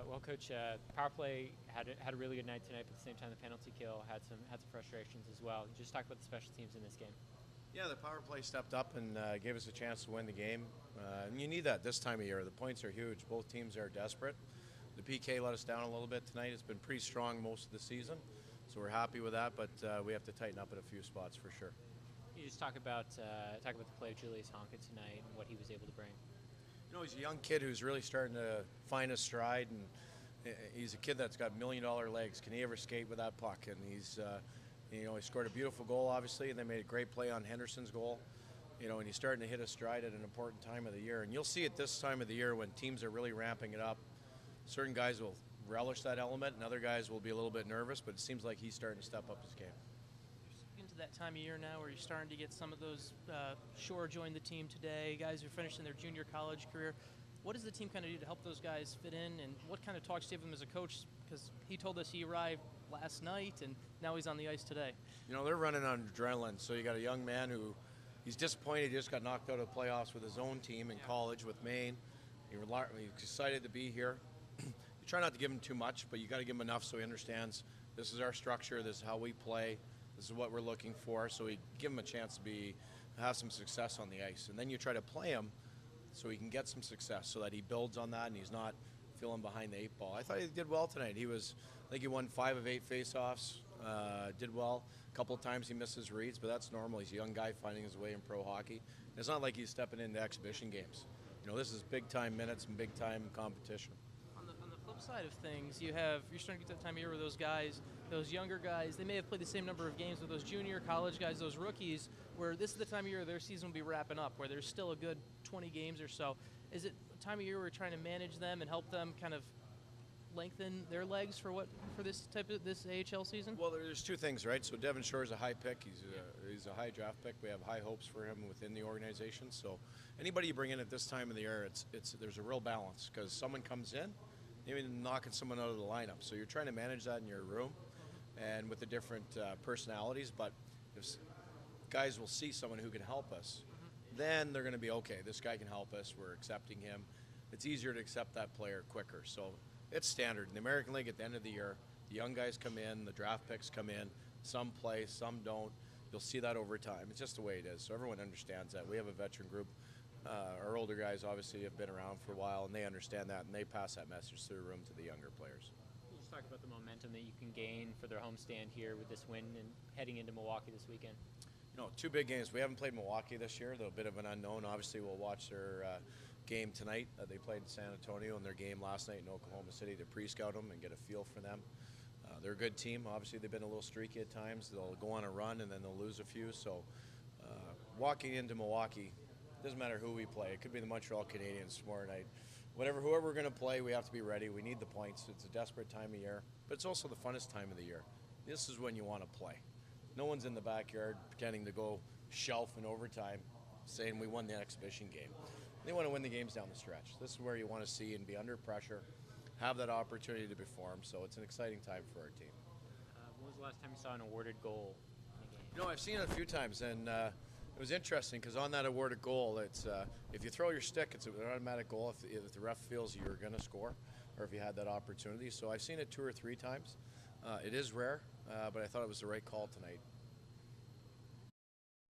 Well, Coach, power play had a really good night tonight, but at the same time, the penalty kill had some frustrations as well. Just talk about the special teams in this game. Yeah, the power play stepped up and gave us a chance to win the game. And you need that this time of year. The points are huge. Both teams are desperate. The PK let us down a little bit tonight. It's been pretty strong most of the season, so we're happy with that, but we have to tighten up at a few spots for sure. You just talk about the play of Julius Honka tonight and what he was able to bring. You know, he's a young kid who's really starting to find his stride, and he's a kid that's got $1,000,000 legs. Can he ever skate with that puck? And he scored a beautiful goal, obviously, and they made a great play on Henderson's goal. And he's starting to hit a stride at an important time of the year. And you'll see it this time of the year when teams are really ramping it up. Certain guys will relish that element, and other guys will be a little bit nervous, but it seems like he's starting to step up his game. Into that time of year now where you're starting to get some of those Shore joined the team today, guys who are finishing their junior college career. What does the team kind of do to help those guys fit in, and what kind of talks do you have him as a coach? Because he told us he arrived last night and now he's on the ice today. They're running on adrenaline, so you got a young man who he's disappointed he just got knocked out of the playoffs with his own team in college with Maine. He's excited to be here. You try not to give him too much, but you got to give him enough so he understands this is our structure, this is how we play. This is what we're looking for, so we give him a chance to have some success on the ice. And then you try to play him so he can get some success so that he builds on that and he's not feeling behind the 8 ball. I thought he did well tonight. I think he won 5 of 8 faceoffs, did well. A couple of times he missed his reads, but that's normal. He's a young guy finding his way in pro hockey. And it's not like he's stepping into exhibition games. This is big-time minutes and big-time competition. On the flip side of things, you're starting to get to that time of year where those guys, those younger guys, they may have played the same number of games with those junior college guys, those rookies, where this is the time of year their season will be wrapping up, where there's still a good 20 games or so. Is it a time of year where we're trying to manage them and help them kind of lengthen their legs for this AHL season? Well, there's two things, right? So Devin Shore's a high pick. He's a high draft pick. We have high hopes for him within the organization. So anybody you bring in at this time of the year, there's a real balance because someone comes in, even knocking someone out of the lineup. So you're trying to manage that in your room and with the different personalities. But if guys will see someone who can help us, then they're going to be, okay, this guy can help us. We're accepting him. It's easier to accept that player quicker. So it's standard. In the American League at the end of the year, the young guys come in, the draft picks come in. Some play, some don't. You'll see that over time. It's just the way it is. So everyone understands that. We have a veteran group. Our older guys obviously have been around for a while, and they understand that, and they pass that message through the room to the younger players. You just talk about the momentum that you can gain for their homestand here with this win and heading into Milwaukee this weekend. 2 big games. We haven't played Milwaukee this year. They're a bit of an unknown. Obviously, we'll watch their game tonight. They played in San Antonio, and their game last night in Oklahoma City to pre-scout them and get a feel for them. They're a good team. Obviously, they've been a little streaky at times. They'll go on a run, and then they'll lose a few. So walking into Milwaukee, doesn't matter who we play. It could be the Montreal Canadiens tomorrow night. Whoever we're going to play, we have to be ready. We need the points. It's a desperate time of year, but it's also the funnest time of the year. This is when you want to play. No one's in the backyard pretending to go shelf in overtime saying we won the exhibition game. They want to win the games down the stretch. This is where you want to see and be under pressure, have that opportunity to perform. So it's an exciting time for our team. When was the last time you saw an awarded goal in a game? I've seen it a few times, and it was interesting because on that awarded goal, it's if you throw your stick, it's an automatic goal if the ref feels you're going to score or if you had that opportunity. So I've seen it 2 or 3 times. It is rare, but I thought it was the right call tonight.